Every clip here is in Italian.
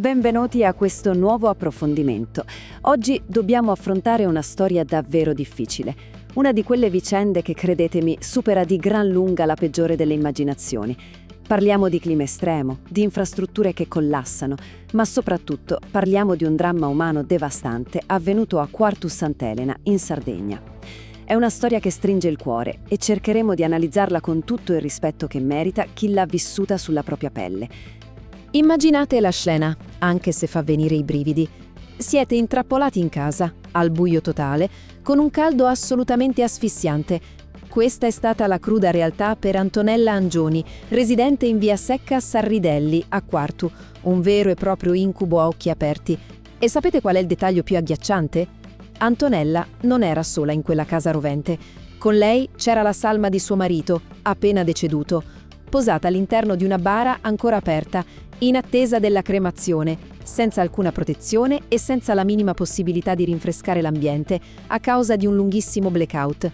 benvenuti a questo nuovo approfondimento. Oggi dobbiamo affrontare una storia davvero difficile, una di quelle vicende che, credetemi, supera di gran lunga la peggiore delle immaginazioni. Parliamo di clima estremo, di infrastrutture che collassano, ma soprattutto parliamo di un dramma umano devastante avvenuto a Quartus Sant'Elena, in Sardegna. È una storia che stringe il cuore e cercheremo di analizzarla con tutto il rispetto che merita chi l'ha vissuta sulla propria pelle. Immaginate la scena, anche se fa venire i brividi. Siete intrappolati in casa, al buio totale, con un caldo assolutamente asfissiante. Questa è stata la cruda realtà per Antonella Angioni, residente in via Secca Sarridelli, a Quartu, un vero e proprio incubo a occhi aperti. E sapete qual è il dettaglio più agghiacciante? Antonella non era sola in quella casa rovente. Con lei c'era la salma di suo marito, appena deceduto, posata all'interno di una bara ancora aperta, in attesa della cremazione, senza alcuna protezione e senza la minima possibilità di rinfrescare l'ambiente a causa di un lunghissimo blackout.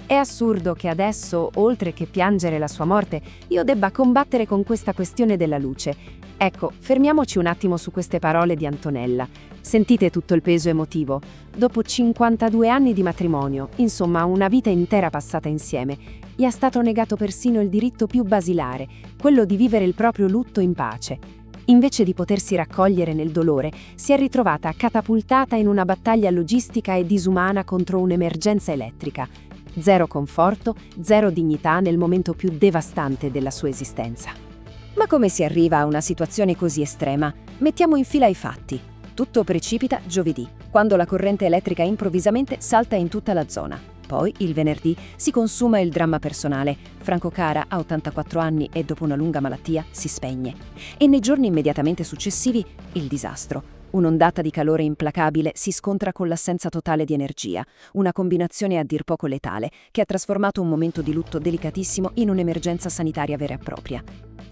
È assurdo che adesso, oltre che piangere la sua morte, io debba combattere con questa questione della luce. Ecco, fermiamoci un attimo su queste parole di Antonella. Sentite tutto il peso emotivo. Dopo 52 anni di matrimonio, insomma una vita intera passata insieme, gli è stato negato persino il diritto più basilare, quello di vivere il proprio lutto in pace. Invece di potersi raccogliere nel dolore, si è ritrovata catapultata in una battaglia logistica e disumana contro un'emergenza elettrica. Zero conforto, zero dignità nel momento più devastante della sua esistenza. Ma come si arriva a una situazione così estrema? Mettiamo in fila i fatti. Tutto precipita giovedì, quando la corrente elettrica improvvisamente salta in tutta la zona. Poi, il venerdì, si consuma il dramma personale. Franco Cara ha 84 anni e dopo una lunga malattia si spegne. E nei giorni immediatamente successivi, il disastro. Un'ondata di calore implacabile si scontra con l'assenza totale di energia, una combinazione a dir poco letale che ha trasformato un momento di lutto delicatissimo in un'emergenza sanitaria vera e propria.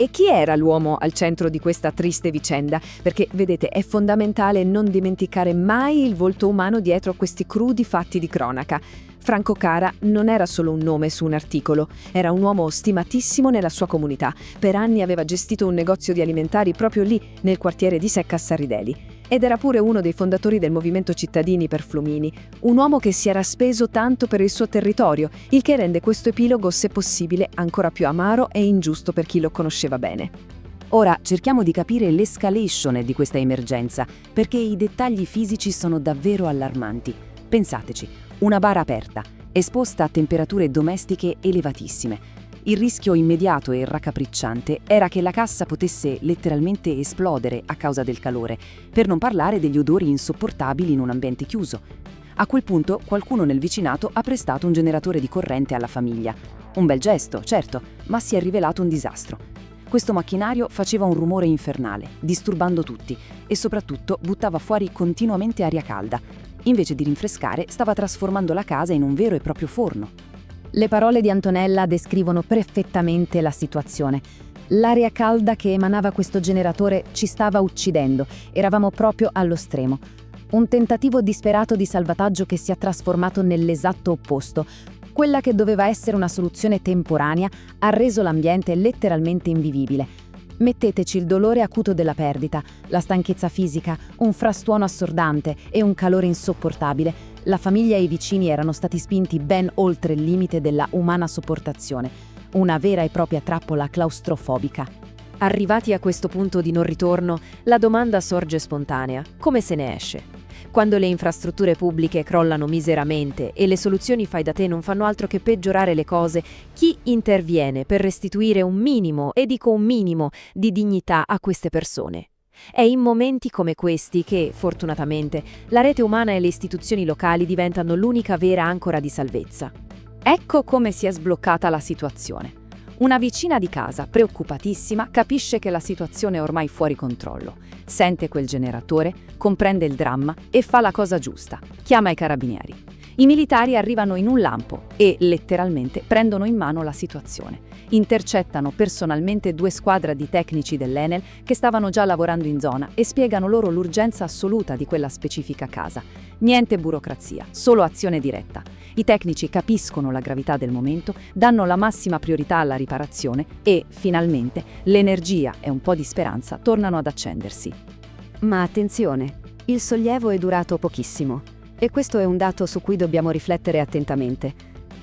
E chi era l'uomo al centro di questa triste vicenda? Perché, vedete, è fondamentale non dimenticare mai il volto umano dietro a questi crudi fatti di cronaca. Franco Cara non era solo un nome su un articolo, era un uomo stimatissimo nella sua comunità. Per anni aveva gestito un negozio di alimentari proprio lì, nel quartiere di Secca Sarridelli. Ed era pure uno dei fondatori del movimento cittadini per Flumini, un uomo che si era speso tanto per il suo territorio, il che rende questo epilogo, se possibile, ancora più amaro e ingiusto per chi lo conosceva bene. Ora cerchiamo di capire l'escalation di questa emergenza, perché i dettagli fisici sono davvero allarmanti. Pensateci, una bara aperta, esposta a temperature domestiche elevatissime. Il rischio immediato e raccapricciante era che la cassa potesse letteralmente esplodere a causa del calore, per non parlare degli odori insopportabili in un ambiente chiuso. A quel punto qualcuno nel vicinato ha prestato un generatore di corrente alla famiglia. Un bel gesto, certo, ma si è rivelato un disastro. Questo macchinario faceva un rumore infernale, disturbando tutti, e soprattutto buttava fuori continuamente aria calda. Invece di rinfrescare, stava trasformando la casa in un vero e proprio forno. Le parole di Antonella descrivono perfettamente la situazione. L'aria calda che emanava questo generatore ci stava uccidendo, eravamo proprio allo stremo. Un tentativo disperato di salvataggio che si è trasformato nell'esatto opposto. Quella che doveva essere una soluzione temporanea ha reso l'ambiente letteralmente invivibile. Metteteci il dolore acuto della perdita, la stanchezza fisica, un frastuono assordante e un calore insopportabile. La famiglia e i vicini erano stati spinti ben oltre il limite della umana sopportazione, una vera e propria trappola claustrofobica. Arrivati a questo punto di non ritorno, la domanda sorge spontanea: come se ne esce? Quando le infrastrutture pubbliche crollano miseramente e le soluzioni fai da te non fanno altro che peggiorare le cose, chi interviene per restituire un minimo, e dico un minimo, di dignità a queste persone? È in momenti come questi che, fortunatamente, la rete umana e le istituzioni locali diventano l'unica vera ancora di salvezza. Ecco come si è sbloccata la situazione. Una vicina di casa, preoccupatissima, capisce che la situazione è ormai fuori controllo. Sente quel generatore, comprende il dramma e fa la cosa giusta. Chiama i carabinieri. I militari arrivano in un lampo e, letteralmente, prendono in mano la situazione. Intercettano personalmente 2 squadre di tecnici dell'Enel che stavano già lavorando in zona e spiegano loro l'urgenza assoluta di quella specifica casa. Niente burocrazia, solo azione diretta. I tecnici capiscono la gravità del momento, danno la massima priorità alla riparazione e, finalmente, l'energia e un po' di speranza tornano ad accendersi. Ma attenzione, il sollievo è durato pochissimo. E questo è un dato su cui dobbiamo riflettere attentamente.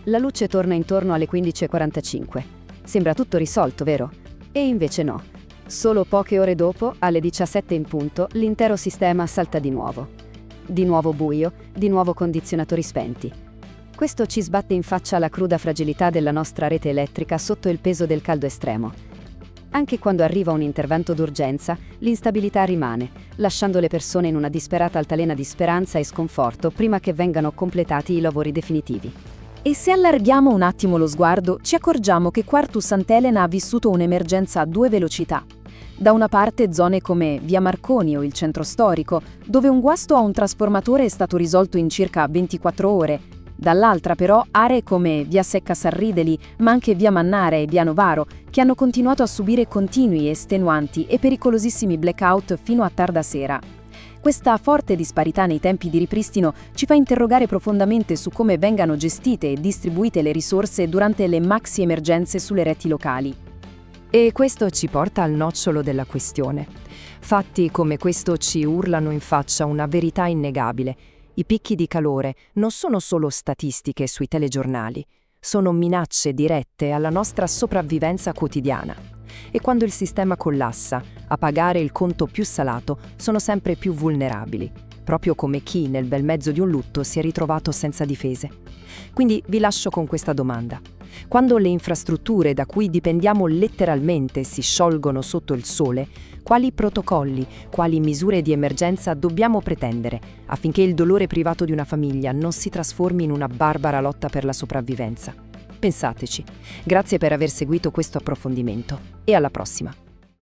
La luce torna intorno alle 15:45. Sembra tutto risolto, vero? E invece no. Solo poche ore dopo, alle 17 in punto, l'intero sistema salta di nuovo. Di nuovo buio, di nuovo condizionatori spenti. Questo ci sbatte in faccia la cruda fragilità della nostra rete elettrica sotto il peso del caldo estremo. Anche quando arriva un intervento d'urgenza, l'instabilità rimane, lasciando le persone in una disperata altalena di speranza e sconforto prima che vengano completati i lavori definitivi. E se allarghiamo un attimo lo sguardo, ci accorgiamo che Quartus Sant'Elena ha vissuto un'emergenza a due velocità. Da una parte zone come Via Marconi o il centro storico, dove un guasto a un trasformatore è stato risolto in circa 24 ore. Dall'altra però aree come Via Secca Sarrideli, ma anche Via Mannare e Via Novaro, che hanno continuato a subire continui, estenuanti e pericolosissimi blackout fino a tarda sera. Questa forte disparità nei tempi di ripristino ci fa interrogare profondamente su come vengano gestite e distribuite le risorse durante le maxi emergenze sulle reti locali. E questo ci porta al nocciolo della questione. Fatti come questo ci urlano in faccia una verità innegabile. I picchi di calore non sono solo statistiche sui telegiornali, sono minacce dirette alla nostra sopravvivenza quotidiana. E quando il sistema collassa, a pagare il conto più salato sono sempre più vulnerabili, proprio come chi nel bel mezzo di un lutto si è ritrovato senza difese. Quindi vi lascio con questa domanda. Quando le infrastrutture da cui dipendiamo letteralmente si sciolgono sotto il sole, quali protocolli, quali misure di emergenza dobbiamo pretendere affinché il dolore privato di una famiglia non si trasformi in una barbara lotta per la sopravvivenza? Pensateci. Grazie per aver seguito questo approfondimento e alla prossima.